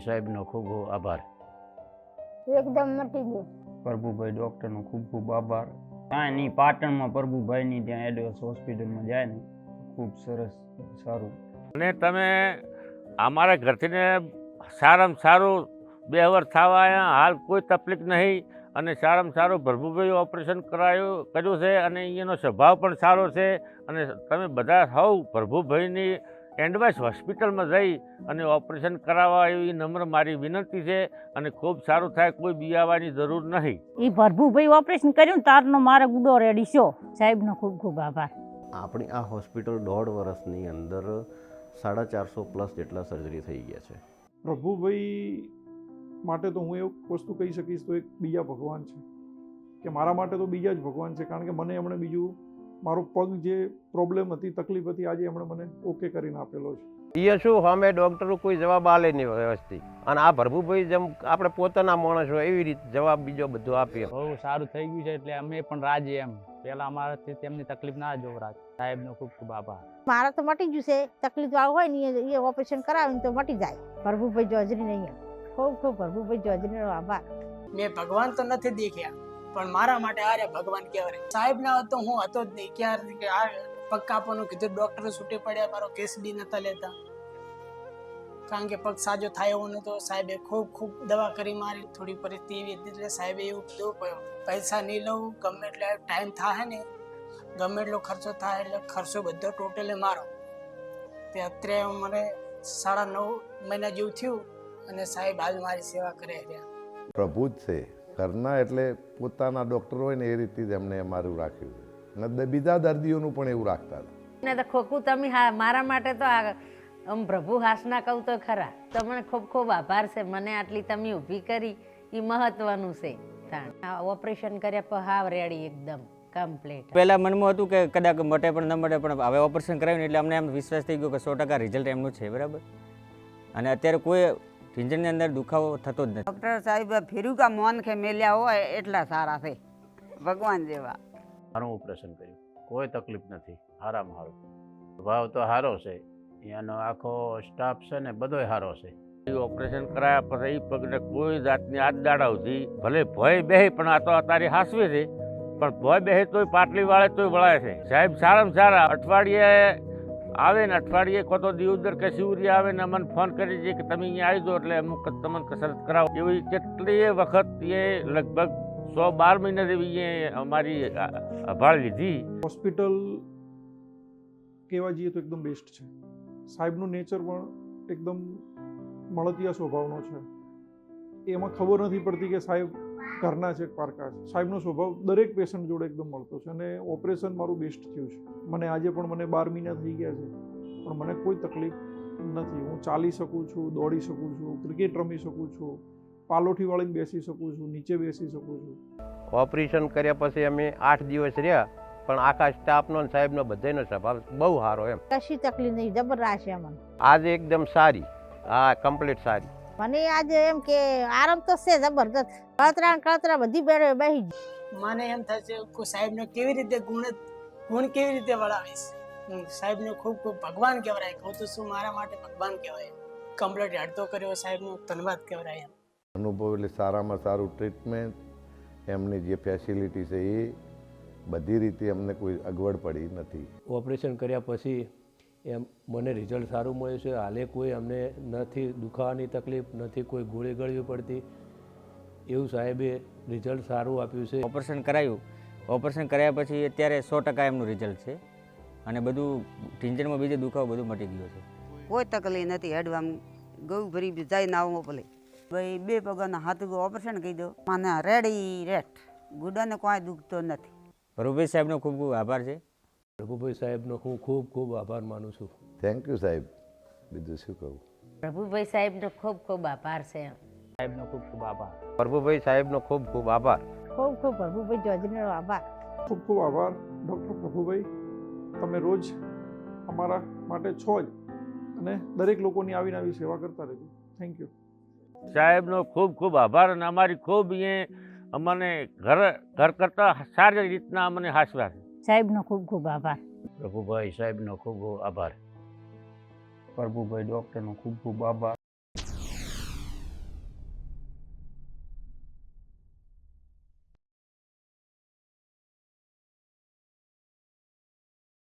સાહેબનો ખૂબ ખૂબ આભાર. એકદમ મટી ગયું. પ્રભુભાઈ ડૉક્ટરનો ખૂબ ખૂબ આભાર. કાંઈ નહીં, પાટણમાં પ્રભુભાઈની ત્યાં એડવર્સ હોસ્પિટલમાં જાય ને ખૂબ સરસ સારું. અને તમે અમારા ઘરથી ને સારામાં સારું 2 વર્ષ થવા આવ્યા, હાલ કોઈ તકલીફ નહીં. અને સારામાં સારું પ્રભુભાઈ ઓપરેશન કર્યું છે અને એનો સ્વભાવ પણ સારો છે. અને તમે બધા સૌ પ્રભુભાઈની એડવાઇસ હોસ્પિટલમાં જઈ અને ઓપરેશન કરાવવા એવી નમ્ર મારી વિનંતી છે. અને ખૂબ સારું થાય, કોઈ બિયાવાની જરૂર નહીં. એ પ્રભુભાઈ ઓપરેશન કર્યું તારનો મારો ગુડો રેડી છો. સાહેબનો ખૂબ ખૂબ આભાર. આપણી આ હોસ્પિટલ 1.5 વર્ષની અંદર 450+ જેટલા સર્જરી થઈ ગયા છે. પ્રભુભાઈ માટે તો હું એવું વસ્તુ કહી શકીશ તો એક બીજા ભગવાન છે, કે મારા માટે તો બીજા જ ભગવાન છે. કારણ કે મને એમણે બીજું મારો પગ જે પ્રોબ્લેમ હતી, તકલીફ હતી, આજે એમણે મને ઓકે કરીને આપેલો છે. એ શું અમે ડૉક્ટરો કોઈ જવાબ આલે નહીં વ્યવસ્થિત, અને આ પ્રભુભાઈ જેમ આપણે પોતાના માણસ હોય એવી રીતે જવાબ બીજો બધું આપીએ. બહુ સારું થઈ ગયું છે એટલે અમે પણ રાજી. એમ પહેલાં અમારાથી તેમની તકલીફ ના જોવરાજ. સાહેબનો ખૂબ ખૂબ આભાર. મારા તો મટી ગયું છે. તકલીફ વાળું હોય ને એ ઓપરેશન કરાવીને તો મટી જાય. પ્રભુભાઈ જોજરી નહીં. ખૂબ ખૂબ પ્રભુભાઈ જોજરીનો આભાર. મેં ભગવાન તો નથી દેખ્યા, પણ મારા માટે આરે ભગવાન કહેવાય. સાહેબ ના હતો હું હતો જ નહીં. ક્યારે કે આ પગ કાપવાનું કીધું, ડોક્ટર છૂટી પડ્યા, મારો કેસ બી નતા લેતા, કારણ કે પગ સાજો થાય એવો નતો. સાહેબે ખૂબ ખૂબ દવા કરી, મારી થોડી પરિસ્થિતિ એવી હતી એટલે સાહેબે એવું કીધું પૈસા નહીં લઉં, ગમે એટલે ટાઈમ થાય ને ગમે એટલો ખર્ચો થાય એટલે ખર્ચો બધો ટોટલે મારો. તે અત્યારે મને 9.5 મહિના જેવું થયું અને સાહેબ હાલ મારી સેવા કરે રહ્યા. પ્રભુ જ છે ઘરના, એટલે પોતાના ડૉક્ટર હોય ને એ રીતે જ એમને અમારું રાખ્યું છે. અને બીજા દર્દીઓનું પણ એવું રાખતા હતા. ને તો ખોખું તમે મારા માટે તો આમ પ્રભુ હાસના કહું તો ખરા. તમને ખૂબ ખૂબ આભાર છે. મને આટલી તમે ઊભી કરી એ મહત્વનું છે. ઓપરેશન કર્યા પછી હાવ રેડી એકદમ કમ્પ્લીટ. પહેલાં મનમાં હતું કે કદાચ મટે પણ ન મટે, પણ હવે ઓપરેશન કરાવ્યું એટલે અમને એમ વિશ્વાસ થઈ ગયો કે 100% રિઝલ્ટ એમનું છે. બરાબર. અને અત્યારે કોઈ ઢીંજણની અંદર દુખાવો થતો જ નથી. ડૉક્ટર સાહેબ ફેર્યું કા મોન કે મેલ્યા હોય એટલા સારા છે, ભગવાન જેવા. સારું ઓપરેશન કર્યું, કોઈ તકલીફ નથી, સારામાં સારું. ભાવ તો સારો છે, અહીંયાનો આખો સ્ટાફ છે ને બધોય સારો છે. ઓપરેશન કરાયા પછી એ પગને કોઈ જાતની આજ દાડા સુધી ભલે ભય બેહે, પણ આ તો અત્યારે હાસવે છે, પણ ભય બેહે તોય પાટલી વાળે તોય વળાય છે. સાહેબ સારામાં સારા. અઠવાડિયે આવે ને અઠવાડિયે કો તો દિવદર કે શિવરી આવે ને અમને ફોન કરી છે કે તમે અહીંયા આવી દો એટલે અમુક તમને કસરત કરાવો. એવી કેટલીય વખત એ લગભગ 112 મહિના જેવી એ અમારી અભાળ લીધી. હોસ્પિટલ કહેવા જઈએ તો એકદમ બેસ્ટ છે. સાહેબનું નેચર પણ એકદમ મળતિયા સ્વભાવનો છે. એમાં ખબર નથી પડતી કે સાહેબ ઘરના છે પારકા છે. સાહેબનો સ્વભાવ દરેક પેશન્ટ જોડે એકદમ મળતો છે. અને ઓપરેશન મારું બેસ્ટ થયું છે. મને આજે પણ મને 12 મહિના થઈ ગયા છે, પણ મને કોઈ તકલીફ નથી. હું ચાલી શકું છું, દોડી શકું છું, ક્રિકેટ રમી શકું છું, પાલોઠી વાળીને બેસી શકું છું, નીચે બેસી શકું છું. ઓપરેશન કર્યા પછી અમે 8 દિવસ રહ્યા, પણ આખા સ્ટાફનો અને સાહેબનો બધાનો સ્વભાવ બહુ સારો. એમ કશી તકલીફ નહીં, જબરદસ્ત છે મને. આજે એકદમ સારી, હા કમ્પ્લીટ સારી. મને આજે એમ કે આરામ તો છે જબરદસ્ત. કળતરા બધી બેસી ગઈ. મને એમ થાય છે કે સાહેબનો કેવી રીતે ગુણ કેવી રીતે વળાવીશ. સાહેબને ખૂબ ખૂબ ભગવાન કહેવાય. કહું તો શું, મારા માટે ભગવાન કહેવાય. કમ્પ્લીટ હેડતો કર્યો સાહેબનો ધન્યવાદ કહેવાય. અનુભવ એટલે સારામાં સારું ટ્રીટમેન્ટ, એમની જે ફેસિલિટી છે એ બધી રીતે અમને કોઈ અગવડ પડી નથી. ઓપરેશન કર્યા પછી એમ મને રિઝલ્ટ સારું મળ્યું છે. હાલે કોઈ અમને નથી દુખાવાની તકલીફ, નથી કોઈ ગોળી ગળવી પડતી, એવું સાહેબે રિઝલ્ટ સારું આપ્યું છે. ઓપરેશન કરાયું, ઓપરેશન કર્યા પછી અત્યારે 100% એમનું રિઝલ્ટ છે. અને બધું ઢીંજણમાં બીજે દુખાવો બધું મટી ગયો છે. કોઈ તકલીફ નથી. હેડવામાં ગયું ભરી જાય ના આવું ભલે ભાઈ 2 પગના હાથ ઓપરેશન કહી દો, મને રેડી રેટ ગુડાને કોઈ દુખતો નથી. પ્રભુભાઈ સાહેબનો ખૂબ ખૂબ આભાર છે. પ્રભુભાઈ સાહેબનો હું ખૂબ ખૂબ આભાર માનું છું. થેન્ક યુ સાહેબ, બીજું શું કહું. પ્રભુભાઈ સાહેબનો ખૂબ ખૂબ આભાર છે. સાહેબનો ખૂબ ખૂબ આભાર. પ્રભુભાઈ સાહેબનો ખૂબ ખૂબ આભાર. ખૂબ ખૂબ પ્રભુભાઈ જોજરીનો આભાર. ખૂબ ખૂબ આભાર ડૉક્ટર પ્રભુભાઈ. તમે રોજ અમારા માટે છો જ, અને દરેક લોકોની આવીને આવી સેવા કરતા રહેજો. Thank you. સાહેબનો ખૂબ ખૂબ આભાર. અને અમારી ખૂબ એ અમને ઘર કરતાં સારી રીતના અમને હાસવ્યા છે. સાહેબનો ખૂબ ખૂબ આભાર. પ્રભુભાઈ સાહેબનો ખૂબ ખૂબ આભાર. પ્રભુભાઈ ડૉક્ટરનો ખૂબ ખૂબ આભાર.